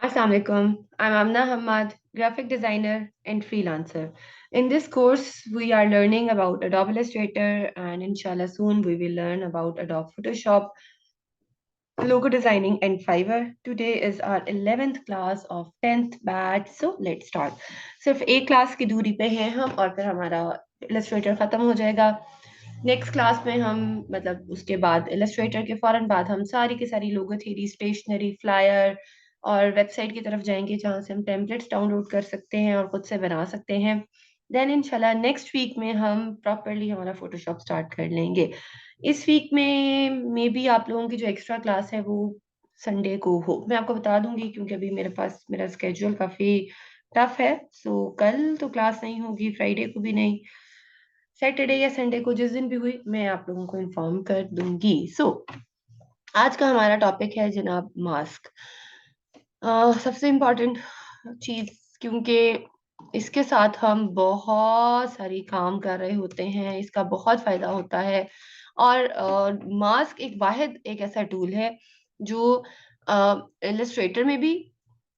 Assalamualaikum. I'm Amna Hamad, graphic designer and freelancer. In this course, we are learning about Adobe Illustrator and inshallah soon we will learn about Adobe Photoshop, logo designing and Fiverr. Today is our 11th class of 10th batch. So let's start. सिर्फ एक class की दूरी पे हैं हम और फिर हमारा इलस्ट्रेटर खत्म हो जाएगा। नेक्स्ट क्लास में हम मतलब उसके बाद इलस्ट्रेटर के फौरन बाद हम सारी की सारी लोगो थ्योरी स्टेशनरी फ्लायर और वेबसाइट की तरफ जाएंगे जहाँ से हम टेम्पलेट्स डाउनलोड कर सकते हैं और खुद से बना सकते हैं। देन इंशाल्लाह नेक्स्ट वीक में हम प्रॉपरली हमारा फोटोशॉप स्टार्ट कर लेंगे। इस वीक में मे बी आप लोगों की जो एक्स्ट्रा क्लास है वो संडे को हो, मैं आपको बता दूंगी क्योंकि अभी मेरे पास मेरा स्केड्यूल काफी टफ है। सो कल तो क्लास नहीं होगी, फ्राइडे को भी नहीं, सैटरडे या संडे को जिस दिन भी हुई मैं आप लोगों को इन्फॉर्म कर दूंगी। आज का हमारा टॉपिक है जनाब मास्क। सबसे इम्पोर्टेंट चीज, क्योंकि इसके साथ हम बहुत सारी काम कर रहे होते हैं, इसका बहुत फायदा होता है। और मास्क एक वाहिद एक ऐसा टूल है जो इलस्ट्रेटर में भी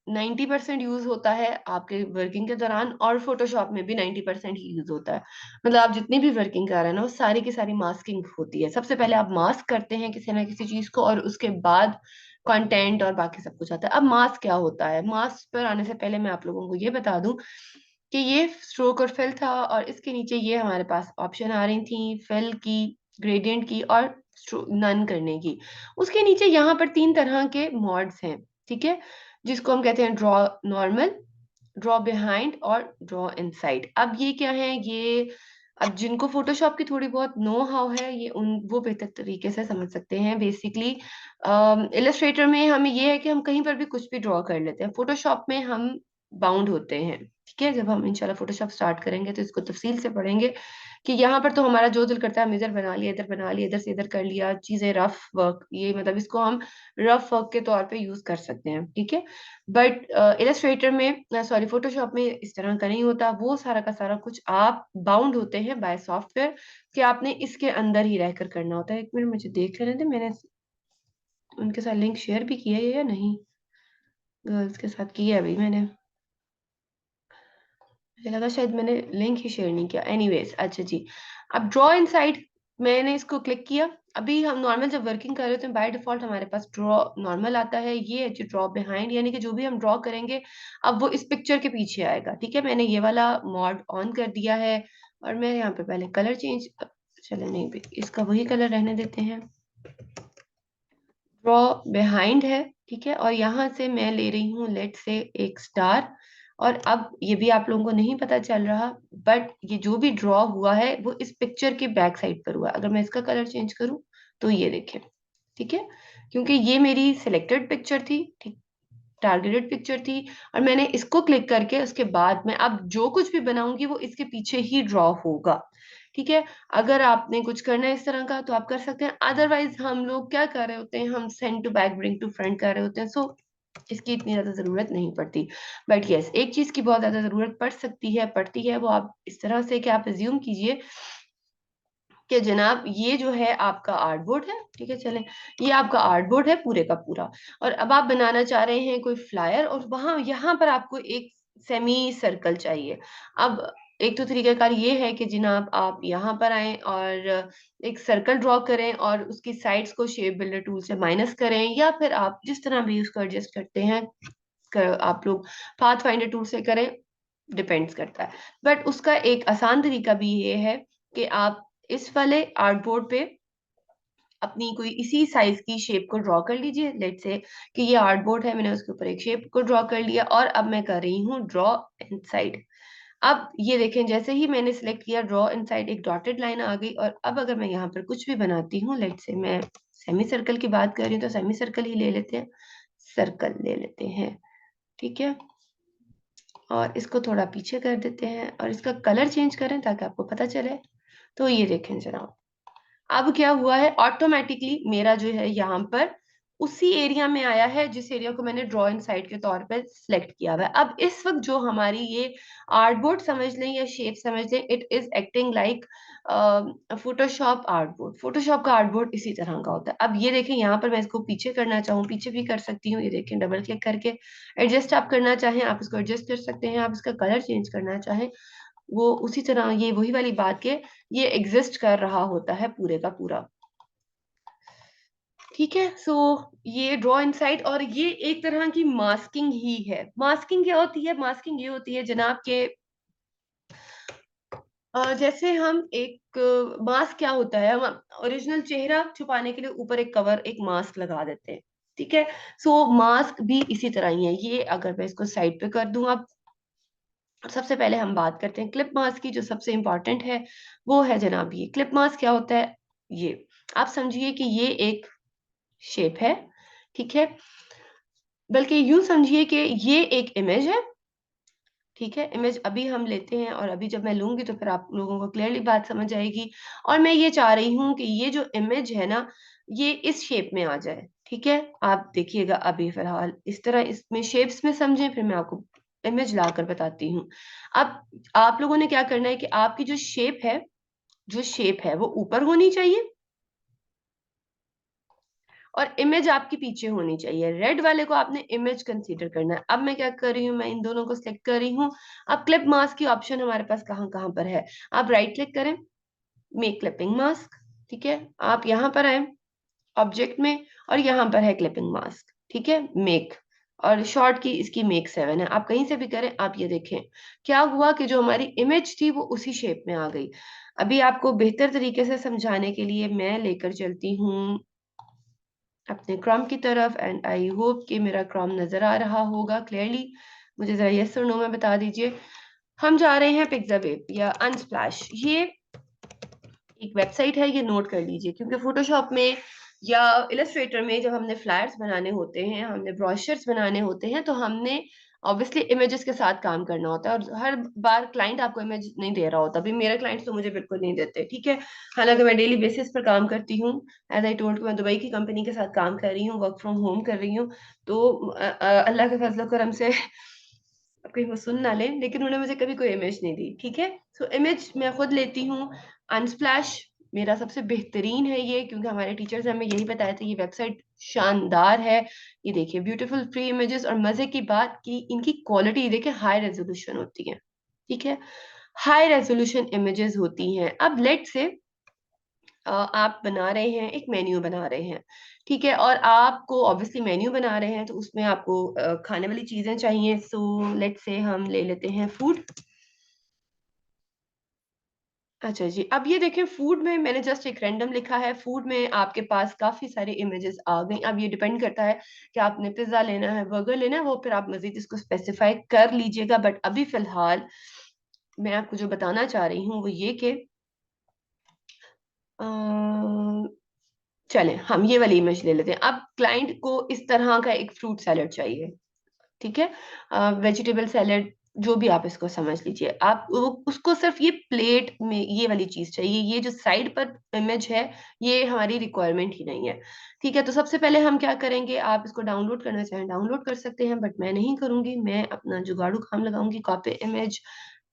90% यूज होता है आपके वर्किंग के दौरान और फोटोशॉप में भी 90% ही यूज होता है। मतलब आप जितनी भी वर्किंग कर रहे हैं ना वो सारी की सारी मास्किंग होती है। सबसे पहले आप मास्क करते हैं किसी ना किसी चीज को और उसके बाद कंटेंट और बाकी सब कुछ आता है। अब मास्क क्या होता है, मास्क पर आने से पहले मैं आप लोगों को ये बता दूं कि ये स्ट्रोक और फिल था और इसके नीचे ये हमारे पास ऑप्शन आ रही थी फिल की, ग्रेडियंट की और नन करने की। उसके नीचे यहाँ पर तीन तरह के मॉड्स हैं, ठीक है, जिसको हम कहते हैं ड्रॉ नॉर्मल, ड्रॉ बिहाइंड और ड्रॉ इनसाइड। अब ये क्या है, ये अब जिनको फोटोशॉप की थोड़ी बहुत नो हाउ है ये उन वो बेहतर तरीके से समझ सकते हैं। बेसिकली इलस्ट्रेटर में हमें ये है कि हम कहीं पर भी कुछ भी ड्रॉ कर लेते हैं, फोटोशॉप में हम बाउंड होते हैं। ठीक है, जब हम इंशाल्लाह फोटोशॉप स्टार्ट करेंगे तो इसको तफसील से पढ़ेंगे कि यहाँ पर तो हमारा जो दिल करता है हम इधर बना लिया, इधर बना लिया, इधर से इधर कर लिया, चीजें रफ वर्क, ये मतलब इसको हम रफ वर्क के तौर पे यूज कर सकते हैं। ठीक है, बट इलस्ट्रेटर में, सॉरी फोटोशॉप में इस तरह का नहीं होता। वो सारा का सारा कुछ आप बाउंड होते हैं बाय सॉफ्टवेयर कि आपने इसके अंदर ही रहकर करना होता है। एक मिनट मुझे देख लेने दे, मैंने उनके साथ लिंक शेयर भी किया है या नहीं, गर्ल्स के साथ किया है भाई मैंने, मुझे लगा शायद मैंने लिंक ही शेयर नहीं किया। एनीवेज, अच्छा जी, अब ड्रॉ इनसाइड मैंने इसको क्लिक किया। अभी हम नॉर्मल जब वर्किंग कर रहे होते हैं बाय डिफॉल्ट हमारे पास ड्रॉ नॉर्मल आता है। ये है जो ड्रॉ बिहाइंड, यानी कि जो भी हम ड्रॉ करेंगे अब वो इस पिक्चर के पीछे आएगा। ठीक है, मैंने ये वाला मॉड ऑन कर दिया है और मैं यहाँ पे पहले कलर चेंज, चले नहीं भाई इसका वही कलर रहने देते हैं, ड्रॉ बिहाइंड है। ठीक है, और यहाँ से मैं ले रही हूँ लेट से एक स्टार। और अब ये भी आप लोगों को नहीं पता चल रहा, बट ये जो भी ड्रॉ हुआ है वो इस पिक्चर के बैक साइड पर हुआ है। अगर मैं इसका कलर चेंज करूँ तो ये देखें, ठीक है, क्योंकि ये मेरी सिलेक्टेड पिक्चर थी, ठीक, टारगेटेड पिक्चर थी, और मैंने इसको क्लिक करके उसके बाद में अब जो कुछ भी बनाऊंगी वो इसके पीछे ही ड्रॉ होगा। ठीक है, अगर आपने कुछ करना है इस तरह का तो आप कर सकते हैं, अदरवाइज हम लोग क्या कर रहे होते हैं, हम send to back bring to front कर रहे होते हैं। सो इसकी इतनी ज्यादा जरूरत नहीं पड़ती। बट यस, एक चीज की बहुत ज्यादा जरूरत पड़ सकती है, पड़ती है, वो आप इस तरह से कि आप एज्यूम कीजिए कि जनाब ये जो है आपका आर्टबोर्ड है। ठीक है, चलें, ये आपका आर्टबोर्ड है पूरे का पूरा, और अब आप बनाना चाह रहे हैं कोई फ्लायर और वहां यहाँ पर आपको एक सेमी सर्कल चाहिए। अब एक तो तरीकाकार ये है कि जनाब आप यहाँ पर आए और एक सर्कल ड्रॉ करें और उसकी साइड्स को शेप बिल्डर टूल से माइनस करें, या फिर आप जिस तरह भी उसको एडजस्ट करते हैं आप लोग पाथ फाइंडर टूल से करें, डिपेंड्स करता है। बट उसका एक आसान तरीका भी ये है कि आप इस वाले आर्टबोर्ड पे अपनी कोई इसी साइज की शेप को ड्रॉ कर लीजिए। लेट से कि ये आर्टबोर्ड है, मैंने उसके ऊपर एक शेप को ड्रॉ कर लिया और अब मैं कर रही हूँ ड्रॉ इनसाइड। अब ये देखें, जैसे ही मैंने सिलेक्ट किया ड्रॉ इनसाइड एक डॉटेड लाइन आ गई। और अब अगर मैं यहाँ पर कुछ भी बनाती हूँ, लेट से मैं सेमी सर्कल की बात कर रही हूँ तो सेमी सर्कल ही ले लेते हैं, सर्कल ले लेते हैं। ठीक है, और इसको थोड़ा पीछे कर देते हैं और इसका कलर चेंज करें ताकि आपको पता चले। तो ये देखें जनाब, अब क्या हुआ है, ऑटोमेटिकली मेरा जो है यहाँ पर उसी एरिया में आया है जिस एरिया को मैंने ड्रॉ इन साइड के तौर पे सिलेक्ट किया हुआ है। अब इस वक्त जो हमारी ये आर्टबोर्ड समझ लें या शेप समझ लें, it is acting like Photoshop artboard. Photoshop का आर्टबोर्ड इसी तरह का होता है। अब ये देखें, यहाँ पर मैं इसको पीछे करना चाहूँ, पीछे भी कर सकती हूँ। ये देखें, डबल क्लिक करके एडजस्ट आप करना चाहें, आप इसको एडजस्ट कर सकते हैं। आप इसका कलर चेंज करना चाहें, वो उसी तरह, ये वही वाली बात के ये एग्जिस्ट कर रहा होता है पूरे का पूरा। ठीक है, सो ये ड्रॉ इनसाइड, और ये एक तरह की मास्किंग ही है। मास्किंग क्या होती है? मास्किंग ये होती है जनाब के जैसे हम एक मास्क क्या होता है, हम ओरिजिनल चेहरा छुपाने के लिए ऊपर एक कवर, एक मास्क लगा देते हैं। ठीक है, सो मास्क भी इसी तरह ही है। ये अगर मैं इसको साइड पे कर दूं, अब सबसे पहले हम बात करते हैं क्लिप मास्क की, जो सबसे इंपॉर्टेंट है वो है जनाब ये क्लिप मास्क। क्या होता है ये? आप समझिए कि ये एक शेप है, ठीक है, बल्कि यूं समझिए कि ये एक इमेज है। ठीक है, इमेज अभी हम लेते हैं, और अभी जब मैं लूंगी तो फिर आप लोगों को क्लियरली बात समझ आएगी। और मैं ये चाह रही हूँ कि ये जो इमेज है ना, ये इस शेप में आ जाए। ठीक है, आप देखिएगा अभी फिलहाल इस तरह, इसमें शेप्स में समझें, फिर मैं आपको इमेज लाकर बताती हूँ। अब आप लोगों ने क्या करना है कि आपकी जो शेप है, वो ऊपर होनी चाहिए, और इमेज आपकी पीछे होनी चाहिए। रेड वाले को आपने इमेज कंसीडर करना है। अब मैं क्या कर रही हूँ, मैं इन दोनों को सिलेक्ट कर रही हूँ। अब क्लिप मास्क की ऑप्शन हमारे पास कहाँ कहाँ पर है? आप राइट क्लिक करें, मेक क्लिपिंग मास्क। ठीक है, आप यहाँ पर आए ऑब्जेक्ट में, और यहाँ पर है क्लिपिंग मास्क। ठीक है, मेक, और शॉर्ट की इसकी मेक 7 है। आप कहीं से भी करें। आप ये देखें क्या हुआ कि जो हमारी इमेज थी वो उसी शेप में आ गई। अभी आपको बेहतर तरीके से समझाने के लिए मैं लेकर चलती हूँ अपने क्रॉम की तरफ, एंड आई होप कि मेरा क्रॉम नजर आ रहा होगा क्लियरली। मुझे जरा यस और नो में बता दीजिए। हम जा रहे हैं पिक्साबेब या अनस्प्लैश। ये एक वेबसाइट है, ये नोट कर लीजिए, क्योंकि फोटोशॉप में या इलस्ट्रेटर में जब हमने फ्लायर्स बनाने होते हैं, हमने ब्रोशर्स बनाने होते हैं, तो हमने ऑब्वियसली इमेजेस के साथ काम करना होता है। और हर बार क्लाइंट आपको इमेज नहीं दे रहा होता। अभी मेरे क्लाइंट्स तो मुझे बिल्कुल नहीं देते। ठीक है, हालांकि मैं डेली बेसिस पर काम करती हूँ। एज आई टोल्ड, मैं दुबई की कंपनी के साथ काम कर रही हूँ, वर्क फ्रॉम होम कर रही हूँ। तो अल्लाह के फजल करम से अब कहीं वो सुन ना लें, लेकिन उन्होंने मुझे कभी कोई इमेज नहीं दी। ठीक है, सो इमेज मैं खुद लेती हूँ। अनस्प्लैश मेरा सबसे बेहतरीन है ये, क्योंकि हमारे टीचर्स ने हमें यही बताया था, ये वेबसाइट शानदार है। ये देखिए, ब्यूटीफुल फ्री इमेजेस, और मजे की बात की इनकी क्वालिटी देखिए, हाई रेजोल्यूशन होती है। ठीक है, हाई रेजोल्यूशन इमेजेस होती हैं। अब लेट से आप बना रहे हैं, एक मेन्यू बना रहे हैं। ठीक है, और आपको ऑब्वियसली मेन्यू बना रहे हैं तो उसमें आपको खाने वाली चीजें चाहिए। सो लेट से हम ले लेते हैं फूड। अच्छा जी, अब ये देखें, फूड में मैंने जस्ट एक रैंडम लिखा है। फूड में आपके पास काफी सारे इमेजेस आ गई। अब ये डिपेंड करता है कि आपने पिज्जा लेना है, बर्गर लेना है, वो फिर आप मजीद इसको स्पेसिफाई कर लीजिएगा। बट अभी फिलहाल मैं आपको जो बताना चाह रही हूँ वो ये कि चलें हम ये वाली इमेज ले लेते हैं। अब क्लाइंट को इस तरह का एक फ्रूट सैलेड चाहिए। ठीक है, वेजिटेबल सैलेड, जो भी आप इसको समझ लीजिए। आप उसको सिर्फ ये प्लेट में ये वाली चीज चाहिए। ये जो साइड पर इमेज है, ये हमारी रिक्वायरमेंट ही नहीं है। ठीक है, तो सबसे पहले हम क्या करेंगे, आप इसको डाउनलोड करना चाहें डाउनलोड कर सकते हैं, बट मैं नहीं करूंगी। मैं अपना जुगाड़ू काम लगाऊंगी, कॉपी इमेज,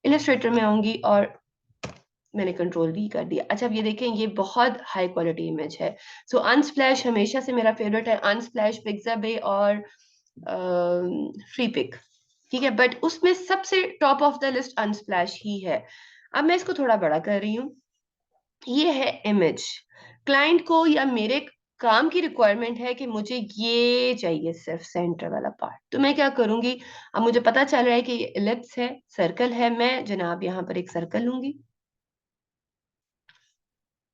इलस्ट्रेटर में आऊंगी, और मैंने कंट्रोल भी कर दिया। अच्छा, अब ये देखें, ये बहुत हाई क्वालिटी इमेज है। सो अनस्प्लैश हमेशा से मेरा फेवरेट है, अनस्प्लैश, पिक्साबे और फ्री पिक। ठीक है, बट उसमें सबसे top of the list Unsplash ही है। अब मैं इसको थोड़ा बड़ा कर रही हूँ। ये है इमेज। क्लाइंट को या मेरे काम की रिक्वायरमेंट है कि मुझे ये चाहिए, सिर्फ सेंटर वाला पार्ट। तो मैं क्या करूंगी, अब मुझे पता चल रहा है कि ये इलिप्स है, सर्कल है, मैं जनाब यहाँ पर एक सर्कल लूंगी।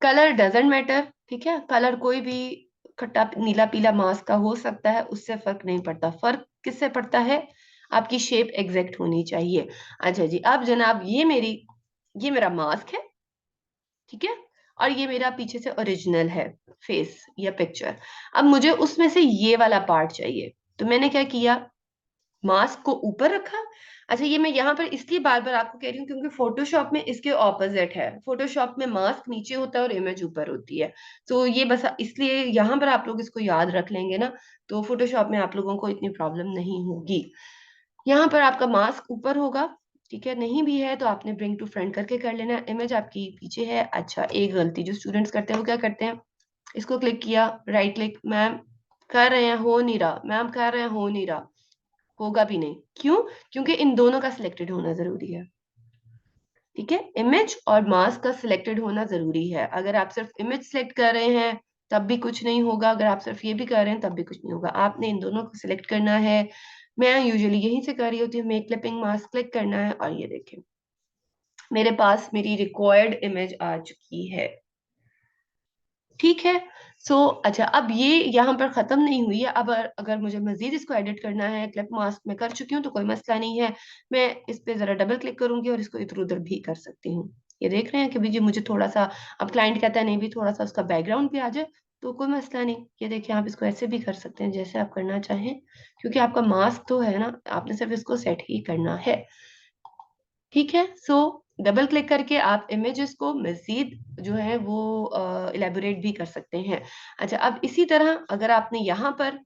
Colour doesn't matter. ठीक है, कलर कोई भी खट्टा नीला पीला मास्क का हो सकता है, उससे फर्क नहीं पड़ता। फर्क किससे पड़ता है? आपकी शेप एग्जैक्ट होनी चाहिए। अच्छा जी, अब जनाब ये मेरा मास्क है। ठीक है, और ये मेरा पीछे से ओरिजिनल है, फेस या पिक्चर। अब मुझे उसमें से ये वाला पार्ट चाहिए। तो मैंने क्या किया, मास्क को ऊपर रखा। अच्छा, ये मैं यहाँ पर इसलिए बार बार आपको कह रही हूँ क्योंकि फोटोशॉप में इसके ऑपोजिट है। फोटोशॉप में मास्क नीचे होता है और इमेज ऊपर होती है। तो ये बस इसलिए यहाँ पर आप लोग इसको याद रख लेंगे ना, तो फोटोशॉप में आप लोगों को इतनी प्रॉब्लम नहीं होगी। यहाँ पर आपका मास्क ऊपर होगा, ठीक है। नहीं भी है तो आपने ब्रिंग टू फ्रंट करके कर लेना। इमेज आपकी पीछे है। अच्छा, एक गलती जो स्टूडेंट्स करते हैं वो क्या करते हैं, इसको क्लिक किया, राइट क्लिक, मैम कर रहे हैं हो नहीं रहा, मैम कर रहे हैं हो नहीं रहा, होगा भी नहीं। क्यों? क्योंकि इन दोनों का सिलेक्टेड होना जरूरी है, ठीक है। इमेज और मास्क का सिलेक्टेड होना जरूरी है। अगर आप सिर्फ इमेज सिलेक्ट कर रहे हैं तब भी कुछ नहीं होगा, अगर आप सिर्फ ये भी कर रहे हैं तब भी कुछ नहीं होगा। आपने इन दोनों को सिलेक्ट करना है। मैं यूजुअली यहीं से कर रही होती हूँ, मेक क्लिपिंग मास्क क्लिक करना है और ये देखें मेरे पास मेरी रिक्वायर्ड इमेज आ चुकी है, ठीक है। अच्छा, अब ये यहाँ पर खत्म नहीं हुई है। अब अगर मुझे मजीद इसको एडिट करना है, क्लिप मास्क में कर चुकी हूँ तो कोई मसला नहीं है। मैं इस पे जरा डबल क्लिक करूंगी और इसको इधर उधर भी कर सकती हूँ। ये देख रहे हैं कि जी मुझे थोड़ा सा, अब क्लाइंट कहता है नहीं भी थोड़ा सा उसका बैकग्राउंड भी आ जाए तो कोई मसला नहीं। ये देखिए आप इसको ऐसे भी कर सकते हैं जैसे आप करना चाहें, क्योंकि आपका मास्क तो है ना, आपने सिर्फ इसको सेट ही करना है, ठीक है। डबल क्लिक करके आप इमेजेस को मजीद जो है वो इलेबोरेट भी कर सकते हैं। अच्छा, अब इसी तरह अगर आपने यहाँ पर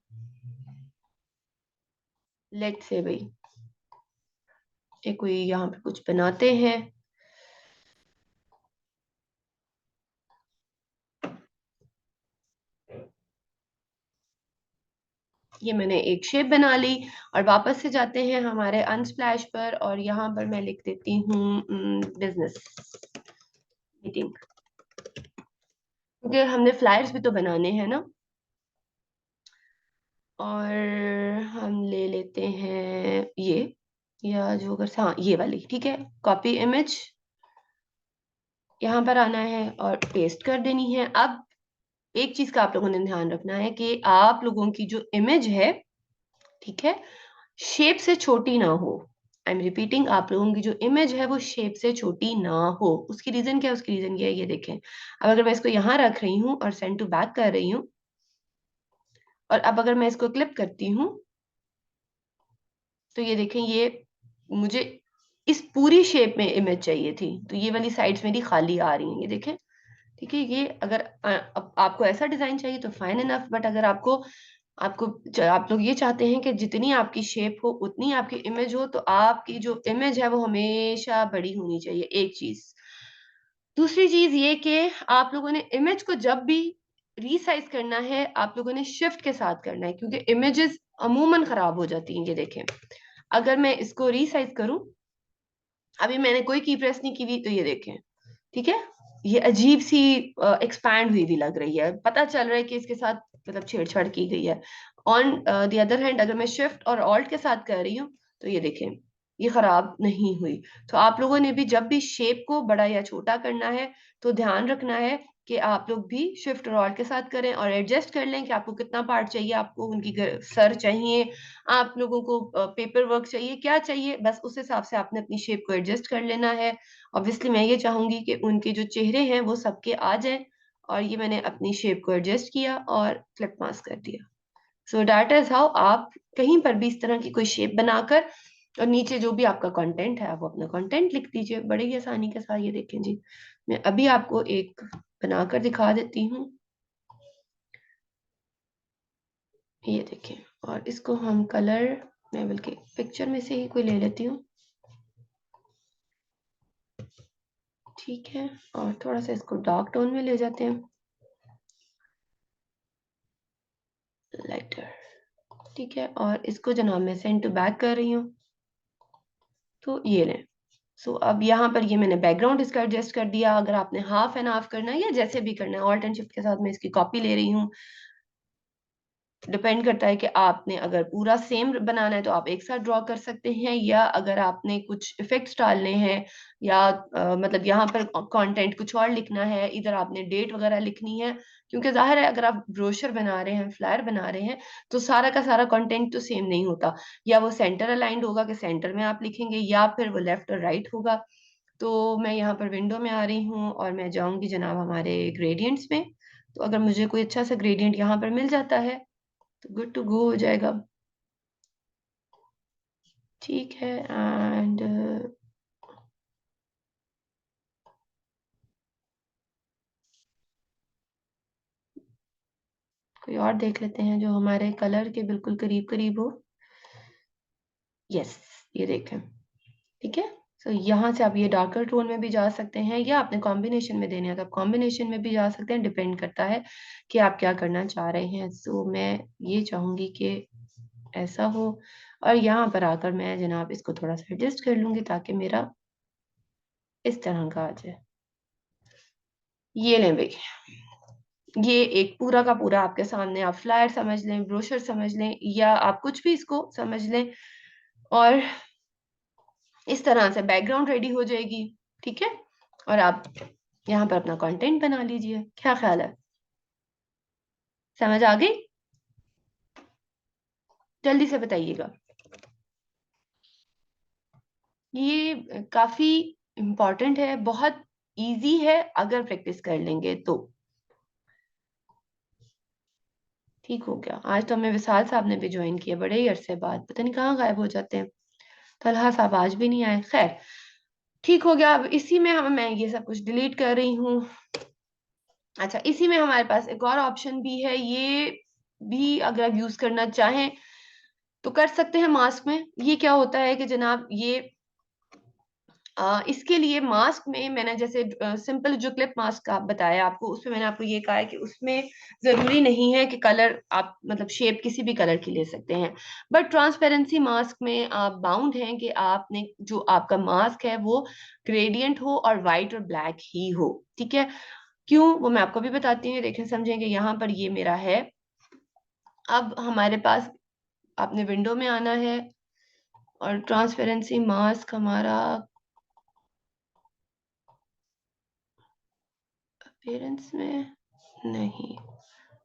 लेट से भाई कोई यहाँ पे कुछ बनाते हैं, ये मैंने एक शेप बना ली और वापस से जाते हैं हमारे अनस्प्लैश पर और यहाँ पर मैं लिख देती हूँ बिजनेस मीटिंग, क्योंकि हमने फ्लायर्स भी तो बनाने हैं ना। और हम ले लेते हैं ये, या जो अगर हाँ ये वाली, ठीक है। कॉपी इमेज, यहाँ पर आना है और पेस्ट कर देनी है। अब एक चीज का आप लोगों ने ध्यान रखना है कि आप लोगों की जो इमेज है, ठीक है, शेप से छोटी ना हो। आई एम रिपीटिंग, आप लोगों की जो इमेज है वो शेप से छोटी ना हो। उसकी रीजन क्या है? उसकी रीजन ये है, ये देखें। अब अगर मैं इसको यहाँ रख रही हूँ और सेंड टू बैक कर रही हूँ, और अब अगर मैं इसको क्लिप करती हूँ तो ये देखें, ये मुझे इस पूरी शेप में इमेज चाहिए थी, तो ये वाली साइड्स मेरी खाली आ रही हैं, ये देखें, ठीक है। ये अगर अब आपको ऐसा डिजाइन चाहिए तो फाइन इनफ, बट अगर आपको आपको आप लोग ये चाहते हैं कि जितनी आपकी शेप हो उतनी आपकी इमेज हो, तो आपकी जो इमेज है वो हमेशा बड़ी होनी चाहिए, एक चीज। दूसरी चीज ये कि आप लोगों ने इमेज को जब भी रीसाइज करना है आप लोगों ने शिफ्ट के साथ करना है, क्योंकि इमेजेस अमूमन खराब हो जाती हैं। ये देखें, अगर मैं इसको रीसाइज करूं, अभी मैंने कोई की प्रेस नहीं की हुई, तो ये देखें, ठीक है, ये अजीब सी एक्सपैंड हुई भी लग रही है, पता चल रहा है कि इसके साथ मतलब छेड़छाड़ की गई है। ऑन द अदर हैंड अगर मैं शिफ्ट और ऑल्ट के साथ कर रही हूँ तो ये देखें, ये खराब नहीं हुई। तो आप लोगों ने भी जब भी शेप को बड़ा या छोटा करना है तो ध्यान रखना है कि आप लोग भी शिफ्ट और ऑल्ट के साथ करें और एडजस्ट कर लें कि आपको कितना पार्ट चाहिए, आपको उनकी सर चाहिए, आप लोगों को पेपर वर्क चाहिए, क्या चाहिए, बस उस हिसाब से आपने अपनी शेप को एडजस्ट कर लेना है। ऑब्वियसली मैं ये चाहूंगी कि उनके जो चेहरे हैं वो सबके आ जाएं, और ये मैंने अपनी शेप को एडजस्ट किया और क्लिप मास्क कर दिया। सो दैट इज हाउ आप कहीं पर भी इस तरह की कोई शेप बनाकर और नीचे जो भी आपका कंटेंट है वो अपना कंटेंट लिख दीजिए बड़ी ही आसानी के साथ। ये देखें जी, मैं अभी आपको एक बनाकर दिखा देती हूँ, ये देखें। और इसको हम कलर, मैं बल्कि पिक्चर में से ही कोई ले लेती हूँ, ठीक है। और थोड़ा सा इसको डार्क टोन में ले जाते हैं, लाइटर, ठीक है। और इसको जनाब मैं सेंड टू बैक कर रही हूँ, तो ये लें। अब यहाँ पर ये मैंने बैकग्राउंड इसका एडजस्ट कर दिया। अगर आपने हाफ एंड हाफ करना है या जैसे भी करना है, ऑल्ट एंड शिफ्ट के साथ मैं इसकी कॉपी ले रही हूँ। डिपेंड करता है कि आपने अगर पूरा सेम बनाना है तो आप एक साथ ड्रॉ कर सकते हैं, या अगर आपने कुछ इफेक्ट्स डालने हैं या मतलब यहाँ पर कंटेंट कुछ और लिखना है, इधर आपने डेट वगैरह लिखनी है, क्योंकि जाहिर है अगर आप ब्रोशर बना रहे हैं, फ्लायर बना रहे हैं, तो सारा का सारा कंटेंट तो सेम नहीं होता। या वो सेंटर अलाइंड होगा कि सेंटर में आप लिखेंगे, या फिर वो लेफ्ट और राइट होगा। तो मैं यहाँ पर विंडो में आ रही हूँ और मैं जाऊंगी जनाब हमारे ग्रेडियंट्स में। तो अगर मुझे कोई अच्छा सा ग्रेडियंट यहाँ पर मिल जाता है तो गुड टू गो हो जाएगा। ठीक है। एंड कोई और देख लेते हैं जो हमारे कलर के बिल्कुल करीब करीब हो। यस, ये देखें। ठीक है। सो यहाँ से आप ये डार्कर टोन में भी जा सकते हैं, या आपने कॉम्बिनेशन में देने हैं तो आप कॉम्बिनेशन में भी जा सकते हैं, डिपेंड करता है कि आप क्या करना चाह रहे हैं। सो मैं ये चाहूंगी कि ऐसा हो, और यहाँ पर आकर मैं जनाब इसको थोड़ा सा एडजस्ट कर लूंगी ताकि मेरा इस तरह का आ जाए। ये लें भाई, ये एक पूरा का पूरा आपके सामने, आप फ्लायर समझ लें, ब्रोशर समझ लें, या आप कुछ भी इसको समझ लें, और इस तरह से बैकग्राउंड रेडी हो जाएगी। ठीक है। और आप यहाँ पर अपना कंटेंट बना लीजिए। क्या ख्याल है? समझ आ गई? जल्दी से बताइएगा। ये काफी इम्पोर्टेंट है, बहुत इजी है अगर प्रैक्टिस कर लेंगे तो। ठीक हो गया। आज तो हमें विशाल साहब ने भी ज्वाइन किया, बड़े ही अरसे बाद, पता नहीं कहाँ गायब हो जाते हैं। तलहा साहब आज भी नहीं आए। खैर, ठीक हो गया। अब इसी में हम मैं ये सब कुछ डिलीट कर रही हूँ। अच्छा, इसी में हमारे पास एक और ऑप्शन भी है, ये भी अगर आप यूज करना चाहें तो कर सकते हैं। मास्क में ये क्या होता है कि जनाब, ये इसके लिए मास्क में मैंने जैसे सिंपल जो क्लिप मास्क आप बताया आपको, उसमें मैंने आपको ये कहा है कि उसमें जरूरी नहीं है कि कलर आप मतलब शेप किसी भी कलर की ले सकते हैं। बट ट्रांसपेरेंसी मास्क में आप बाउंड हैं कि आपने जो आपका मास्क है वो ग्रेडियंट हो और वाइट और ब्लैक ही हो। ठीक है। क्यों, वो मैं आपको भी बताती हूँ, देखें समझेंगे। यहाँ पर ये मेरा है। अब हमारे पास, आपने विंडो में आना है, और ट्रांसपेरेंसी मास्क हमारा अपीयरेंस में नहीं।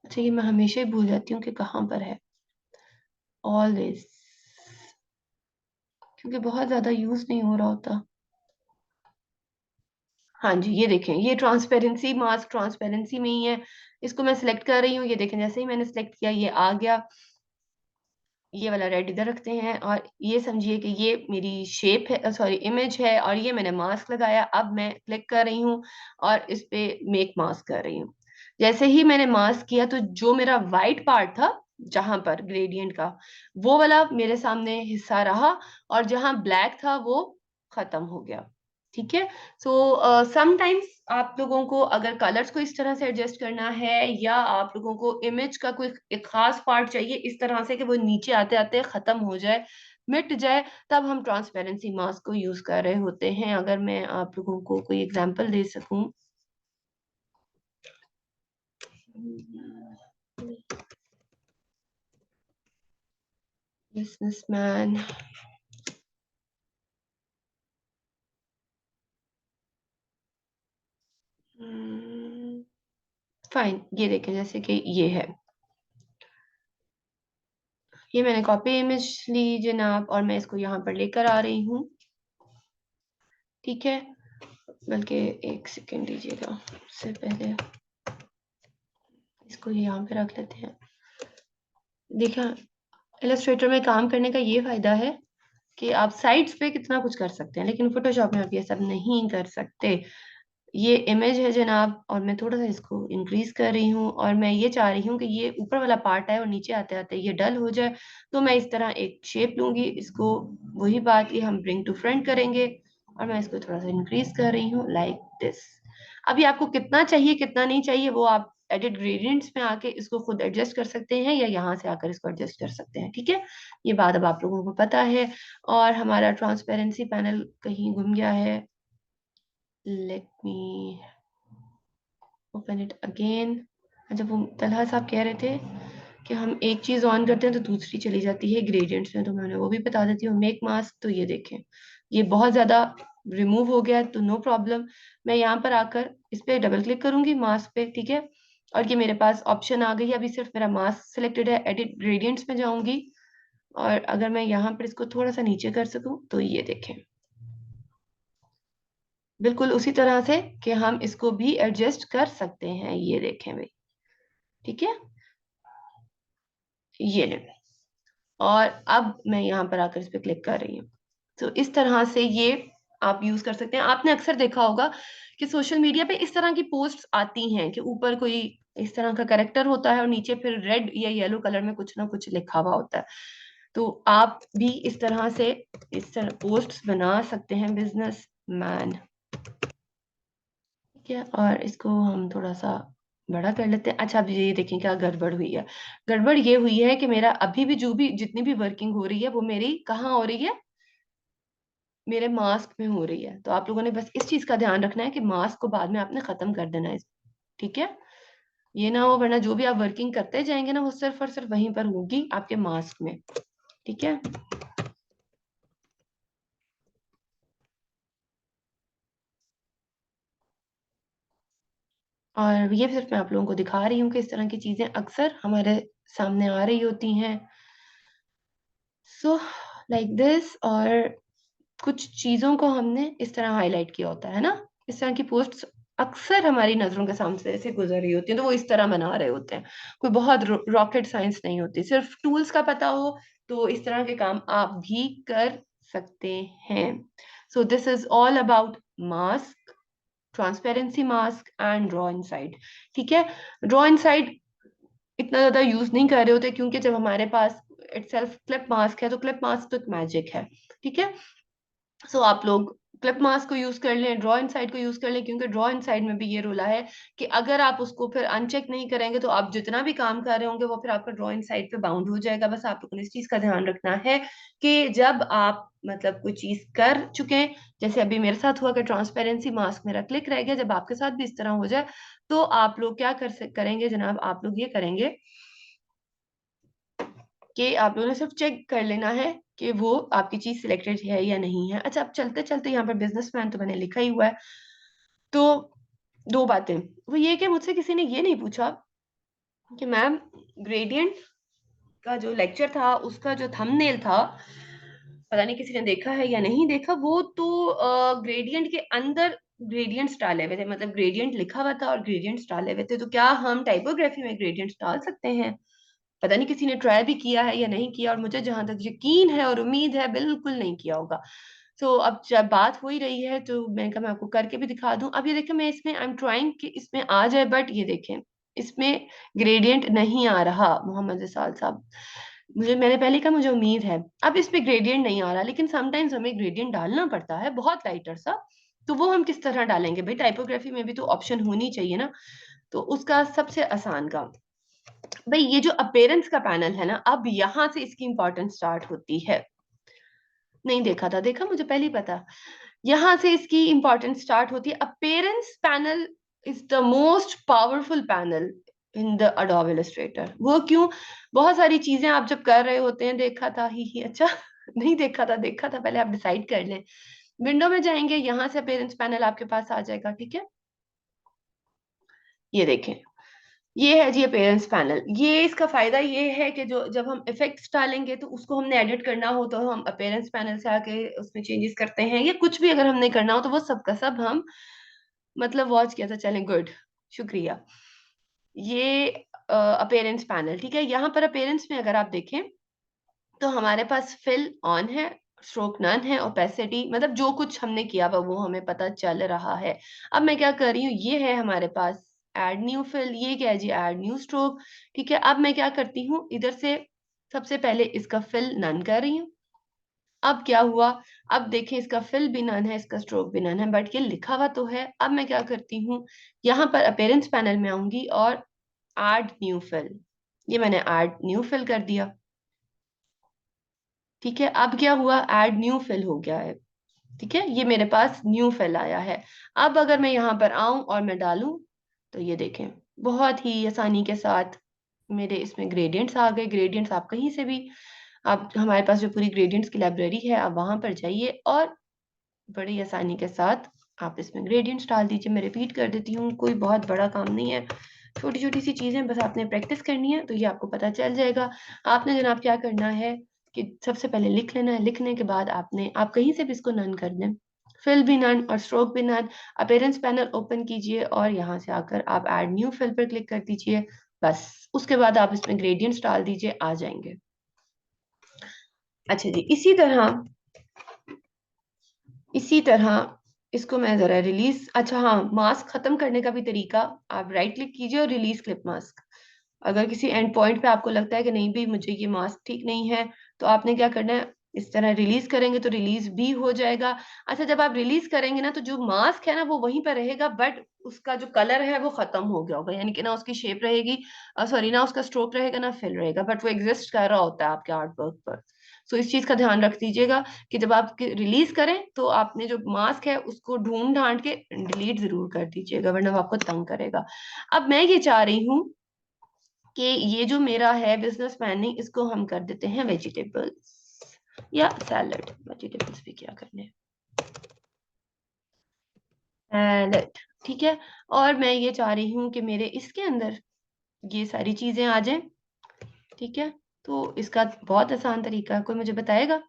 अच्छा, ये मैं हमेशा ही भूल जाती हूँ कि कहाँ पर है। ऑलवेज, क्योंकि बहुत ज्यादा यूज नहीं हो रहा होता। हाँ जी, ये देखें, ये ट्रांसपेरेंसी मास्क ट्रांसपेरेंसी में ही है। इसको मैं सिलेक्ट कर रही हूँ, ये देखें जैसे ही मैंने सिलेक्ट किया ये आ गया। ये वाला रेड इधर रखते हैं, और ये समझिए कि ये मेरी शेप है, सॉरी इमेज है, और ये मैंने मास्क लगाया। अब मैं क्लिक कर रही हूँ और इस पे मेक मास्क कर रही हूँ। जैसे ही मैंने मास्क किया तो जो मेरा वाइट पार्ट था जहां पर ग्रेडियंट का, वो वाला मेरे सामने हिस्सा रहा, और जहां ब्लैक था वो खत्म हो गया। ठीक है। सो समटाइम्स आप लोगों को अगर कलर्स को इस तरह से एडजस्ट करना है, या आप लोगों को इमेज का कोई एक खास पार्ट चाहिए इस तरह से कि वो नीचे आते आते खत्म हो जाए, मिट जाए, तब हम ट्रांसपेरेंसी मास्क को यूज कर रहे होते हैं। अगर मैं आप लोगों को कोई एग्जांपल दे सकूं। बिजनेसमैन। फाइन, ये देखें जैसे कि ये है। ये मैंने कॉपी इमेज ली जनाब, और मैं इसको यहाँ पर लेकर आ रही हूँ। ठीक है। बल्कि एक सेकेंड दीजिएगा, उससे पहले इसको यहाँ पे रख लेते हैं। देखा, इलस्ट्रेटर में काम करने का ये फायदा है कि आप साइड्स पे कितना कुछ कर सकते हैं, लेकिन फोटोशॉप में आप ये सब नहीं कर सकते। ये इमेज है जनाब, और मैं थोड़ा सा इसको इंक्रीज कर रही हूँ, और मैं ये चाह रही हूँ कि ये ऊपर वाला पार्ट है और नीचे आते आते ये डल हो जाए। तो मैं इस तरह एक शेप लूंगी इसको। वही बात ये हम ब्रिंग टू फ्रंट करेंगे, और मैं इसको थोड़ा सा इंक्रीज कर रही हूँ लाइक दिस। अभी आपको कितना चाहिए कितना नहीं चाहिए वो आप एडिट ग्रेडियंट्स में आके इसको खुद एडजस्ट कर सकते हैं, या यहाँ से आकर इसको एडजस्ट कर सकते हैं। ठीक है। ये बात अब आप लोगों को पता है। और हमारा ट्रांसपेरेंसी पैनल कहीं गुम गया है। Let me open it again. जब वो तलहा साहब कह रहे थे कि हम एक चीज ऑन करते हैं तो दूसरी चली जाती है ग्रेडियंट्स में, तो मैं उन्हें वो भी बता देती हूँ। मेक मास्क, तो ये देखें ये बहुत ज्यादा रिमूव हो गया है, तो नो प्रॉब्लम। मैं यहाँ पर आकर इस पे डबल क्लिक करूंगी मास्क पे। ठीक है। और ये मेरे पास ऑप्शन आ गई है, अभी सिर्फ मेरा मास्क सिलेक्टेड है। एडिट ग्रेडियंट्स में जाऊंगी, और अगर मैं यहाँ पर इसको थोड़ा सा नीचे कर सकूं तो ये देखें, बिल्कुल उसी तरह से कि हम इसको भी एडजस्ट कर सकते हैं। ये देखें भाई। ठीक है। ये ले। और अब मैं यहाँ पर आकर इस पे क्लिक कर रही हूँ। तो इस तरह से ये आप यूज कर सकते हैं। आपने अक्सर देखा होगा कि सोशल मीडिया पे इस तरह की पोस्ट्स आती हैं कि ऊपर कोई इस तरह का कैरेक्टर होता है और नीचे फिर रेड या येलो कलर में कुछ ना कुछ लिखा हुआ होता है। तो आप भी इस तरह से इस तरह पोस्ट्स बना सकते हैं, बिजनेस मैन। ठीक है, और इसको हम थोड़ा सा बड़ा कर लेते हैं। अच्छा, अब ये देखें क्या गड़बड़ हुई है। गड़बड़ ये हुई है कि मेरा अभी भी जो भी जितनी भी वर्किंग हो रही है वो मेरी कहाँ हो रही है, मेरे मास्क में हो रही है। तो आप लोगों ने बस इस चीज का ध्यान रखना है कि मास्क को बाद में आपने खत्म कर देना है। ठीक है, ये ना हो वरना जो भी आप वर्किंग करते जाएंगे ना वो सिर्फ और सिर्फ वहीं पर होगी, आपके मास्क में। ठीक है, और ये सिर्फ मैं आप लोगों को दिखा रही हूँ कि इस तरह की चीजें अक्सर हमारे सामने आ रही होती हैं। So like this. और कुछ चीजों को हमने इस तरह हाईलाइट किया होता है ना, इस तरह की पोस्ट्स अक्सर हमारी नजरों के सामने से गुजर रही होती है, तो वो इस तरह बना रहे होते हैं। कोई बहुत रॉकेट साइंस नहीं होती, सिर्फ टूल्स का पता हो तो इस तरह के काम आप भी कर सकते हैं। So this is all about mask, transparency mask and draw inside. ठीक है, ड्रॉ इनसाइड इतना ज्यादा यूज नहीं कर रहे होते क्योंकि जब हमारे पास इटसेल्फ क्लिप मास्क है तो क्लिप मास्क तो एक मैजिक है। ठीक है, सो आप लोग क्लिप मास्क को यूज कर लें, ड्रॉ इनसाइड को यूज कर लें, क्योंकि ड्रॉ इनसाइड में भी ये रूला है कि अगर आप उसको फिर अनचेक नहीं करेंगे तो आप जितना भी काम कर रहे होंगे वो फिर आपका ड्रॉ इनसाइड पे बाउंड हो जाएगा। बस आप लोगों ने इस चीज का ध्यान रखना है कि जब आप मतलब कोई चीज कर चुके हैं, जैसे अभी मेरे साथ हुआ कि ट्रांसपेरेंसी मास्क मेरा क्लिक रह गया, जब आपके साथ भी इस तरह हो जाए तो आप लोग क्या करेंगे जनाब, आप लोग ये करेंगे कि आप लोगों ने सिर्फ चेक कर लेना है कि वो आपकी चीज सिलेक्टेड है या नहीं है। अच्छा, अब चलते चलते यहाँ पर बिजनेसमैन तो मैंने लिखा ही हुआ है। तो दो बातें, वो ये कि मुझसे किसी ने ये नहीं पूछा कि मैम ग्रेडियंट का जो लेक्चर था उसका जो थंबनेल था, पता नहीं किसी ने देखा है या नहीं देखा, वो तो ग्रेडियंट के अंदर ग्रेडियंट्स डाले हुए थे, मतलब ग्रेडियंट लिखा हुआ था और ग्रेडियंट्स डाले हुए थे। तो क्या हम टाइपोग्राफी में ग्रेडियंट्स डाल सकते हैं? पता नहीं किसी ने ट्राई भी किया है या नहीं किया, और मुझे जहां तक यकीन है और उम्मीद है बिल्कुल नहीं किया होगा। तो अब जब बात हो ही रही है तो मैंने कहा मैं आपको करके भी दिखा दूं। अब ये देखें, मैं इसमें आई एम ट्राइंग कि इसमें आ जाए, बट ये देखें इसमें ग्रेडियंट नहीं आ रहा मोहम्मद इसाल साहब। मुझे मैंने पहले कहा मुझे उम्मीद है, अब इसमें ग्रेडियंट नहीं आ रहा, लेकिन समटाइम्स हमें ग्रेडियंट डालना पड़ता है बहुत लाइटर सा। तो वो हम किस तरह डालेंगे भाई, टाइपोग्राफी में भी तो ऑप्शन होनी चाहिए ना। तो उसका सबसे आसान काम, भाई ये जो अपेरेंस का पैनल है ना, अब यहां से इसकी इंपॉर्टेंस स्टार्ट होती है। नहीं देखा था, देखा मुझे पहले ही पता। यहां से इसकी इंपॉर्टेंस स्टार्ट होती है। Appearance panel is the most powerful panel in the Adobe Illustrator. वो क्यों? बहुत सारी चीजें आप जब कर रहे होते हैं, देखा था ही अच्छा नहीं देखा था, देखा था, पहले आप डिसाइड कर लें। विंडो में जाएंगे, यहां से अपेरेंस पैनल आपके पास आ जाएगा। ठीक है, ये देखें, ये है जी अपीयरेंस पैनल। ये इसका फायदा ये है कि जो जब हम इफेक्ट्स डालेंगे तो उसको हमने एडिट करना हो तो हम अपीयरेंस पैनल से आके उसमें चेंजेस करते हैं, या कुछ भी अगर हमने करना हो तो वो सब का सब हम मतलब वॉच किया था। चलें, गुड, शुक्रिया। ये अपीयरेंस पैनल, ठीक है। यहाँ पर अपीयरेंस में अगर आप देखें तो हमारे पास फिल ऑन है, स्ट्रोक नन है, और ओपेसिटी, मतलब जो कुछ हमने किया हुआ वो हमें पता चल रहा है। अब मैं क्या कर रही हूँ, ये है हमारे पास ऐड न्यू फिल, ये क्या है जी, ऐड न्यू स्ट्रोक। ठीक है, अब मैं क्या करती हूँ, इधर से सबसे पहले इसका फिल नन कर रही हूँ। अब क्या हुआ, अब देखें इसका फिल भी नन है, इसका स्ट्रोक भी नन है, बट ये लिखा हुआ तो है। अब मैं क्या करती हूँ, यहाँ पर अपेरेंस पैनल में आऊंगी और ऐड न्यू फिल, ये मैंने ऐड न्यू फिल कर दिया। ठीक है, अब क्या हुआ, ऐड न्यू फिल हो गया है। ठीक है, ये मेरे पास न्यू फिल आया है। अब अगर मैं यहाँ पर आऊं और मैं डालूं तो ये देखें बहुत ही आसानी के साथ मेरे इसमें ग्रेडियंट्स आ गए। ग्रेडियंट्स आप कहीं से भी, आप हमारे पास जो पूरी ग्रेडियंट्स की लाइब्रेरी है आप वहां पर जाइए और बड़ी आसानी के साथ आप इसमें ग्रेडियंट्स डाल दीजिए। मैं रिपीट कर देती हूँ, कोई बहुत बड़ा काम नहीं है, छोटी छोटी सी चीजें, बस आपने प्रैक्टिस करनी है तो ये आपको पता चल जाएगा। आपने जनाब क्या करना है कि सबसे पहले लिख लेना है, लिखने के बाद आपने, आप कहीं से भी इसको नन कर दें, फिल भी नन और स्ट्रोक भी नन। अपेरेंस पैनल ओपन कीजिए और यहाँ से आकर आप ऐड न्यू फिल पर क्लिक कर दीजिए। बस उसके बाद आप इसमें ग्रेडियंट्स डाल दीजिए, आ जाएंगे। अच्छा जी, इसी तरह इसको मैं जरा रिलीज, अच्छा हाँ, मास्क खत्म करने का भी तरीका, आप राइट क्लिक कीजिए और रिलीज क्लिप मास्क। अगर किसी एंड पॉइंट पे आपको लगता है कि नहीं भी मुझे ये मास्क ठीक नहीं है, तो आपने क्या करना है, इस तरह रिलीज करेंगे तो रिलीज भी हो जाएगा। अच्छा, जब आप रिलीज करेंगे ना, तो जो मास्क है ना वो वहीं पर रहेगा, बट उसका जो कलर है वो खत्म हो गया होगा, यानी कि ना उसकी शेप रहेगी, सॉरी, ना उसका स्ट्रोक रहेगा ना फिल रहेगा, बट वो एग्जिस्ट कर रहा होता है आपके आर्ट वर्क पर। सो इस चीज का ध्यान रख दीजिएगा कि जब आप रिलीज करें तो आपने जो मास्क है उसको ढूंढ ढांड के डिलीट जरूर कर दीजिएगा, वरना वो आपको तंग करेगा। अब मैं ये चाह रही हूँ कि ये जो मेरा है बिजनेस प्लानिंग, इसको हम कर देते हैं वेजिटेबल्स या सैलड, वेजिटेबल्स भी क्या करने, सैलड, ठीक है। और मैं ये चाह रही हूँ कि मेरे इसके अंदर ये सारी चीजें आ जाएं, ठीक है। तो इसका बहुत आसान तरीका है, कोई मुझे बताएगा,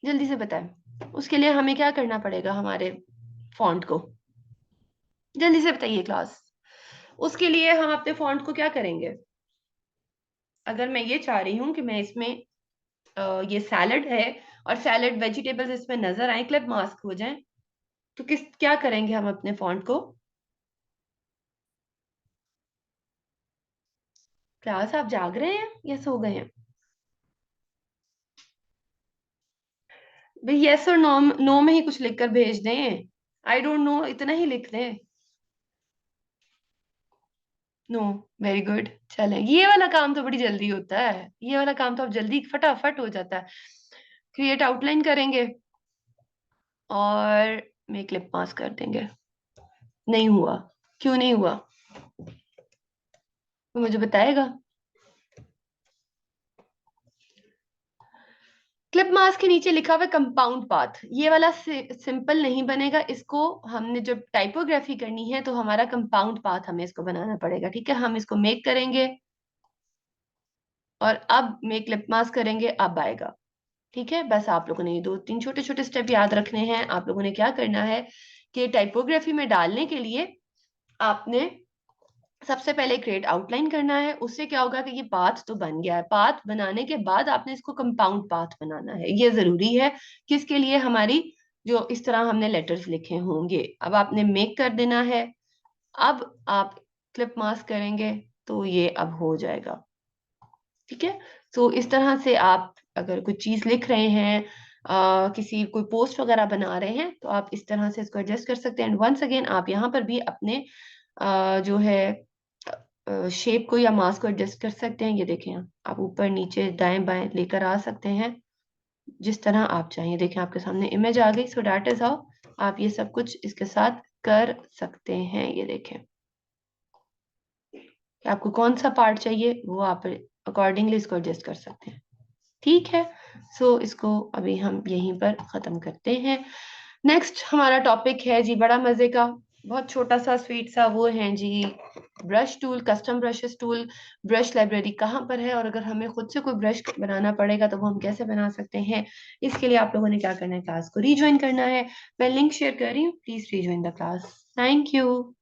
जल्दी से बताएं। उसके लिए हमें क्या करना पड़ेगा, हमारे फॉन्ट को, जल्दी से बताइए क्लास। उसके लिए हम अपने फॉन्ट को क्या करेंगे, अगर मैं ये चाह रही हूँ कि मैं इसमें ये सैलड है और सैलड वेजिटेबल्स इसमें नजर आए, क्लिप मास्क हो जाए, तो किस क्या करेंगे हम अपने फॉन्ट को। क्लास आप जाग रहे हैं या सो गए हैं? भाई यस और नो, नो में ही कुछ लिखकर भेज दें, आई डोंट नो इतना ही लिख दें। No, very good. चले, ये वाला काम तो बड़ी जल्दी होता है, ये वाला काम तो अब जल्दी फटाफट हो जाता है। क्रिएट आउटलाइन करेंगे और मेक क्लिप मास्क कर देंगे। नहीं हुआ, क्यों नहीं हुआ, तो मुझे बताएगा। क्लिप मास के नीचे लिखा हुआ है कंपाउंड पाथ, ये वाला सिंपल नहीं बनेगा, इसको हमने जब टाइपोग्राफी करनी है तो हमारा कंपाउंड पाथ हमें इसको बनाना पड़ेगा, ठीक है। हम इसको मेक करेंगे और अब मेक क्लिप मास करेंगे, अब आएगा, ठीक है। बस आप लोगों ने ये दो तीन छोटे छोटे स्टेप याद रखने हैं। आप लोगों ने क्या करना है कि टाइपोग्राफी में डालने के लिए आपने सबसे पहले क्रिएट आउटलाइन करना है, उससे क्या होगा कि ये पाथ तो बन गया है, पाथ बनाने के बाद आपने इसको कंपाउंड पाथ बनाना है, ये जरूरी है। किसके लिए, हमारी जो इस तरह हमने लेटर्स लिखे होंगे। अब आपने मेक कर देना है, अब आप क्लिप मास्क करेंगे तो ये अब हो जाएगा, ठीक है। तो इस तरह से आप अगर कोई चीज लिख रहे हैं, किसी कोई पोस्ट वगैरह बना रहे हैं, तो आप इस तरह से इसको एडजस्ट कर सकते हैं। एंड वंस अगेन आप यहाँ पर भी अपने जो है शेप को या मास को एडजस्ट कर सकते हैं। ये देखें, आप ऊपर नीचे दाएं बाएं लेकर आ सकते हैं, जिस तरह आप चाहिए। देखें आपके सामने इमेज आ गई, सो डैट इज हाउ आप ये सब कुछ इसके साथ कर सकते हैं। ये देखें कि आपको कौन सा पार्ट चाहिए, वो आप अकॉर्डिंगली इसको एडजस्ट कर सकते हैं, ठीक है। सो इसको अभी हम यहीं पर खत्म करते हैं। नेक्स्ट हमारा टॉपिक है जी बड़ा मजे का, बहुत छोटा सा स्वीट सा, वो है जी brush tool, custom brushes tool. Brush library कहाँ पर है, और अगर हमें खुद से कोई ब्रश बनाना पड़ेगा तो वो हम कैसे बना सकते हैं। इसके लिए आप लोगों ने क्या करना है, क्लास को रीज्वाइन करना है। मैं लिंक शेयर कर रही हूँ, please rejoin the class. Thank you.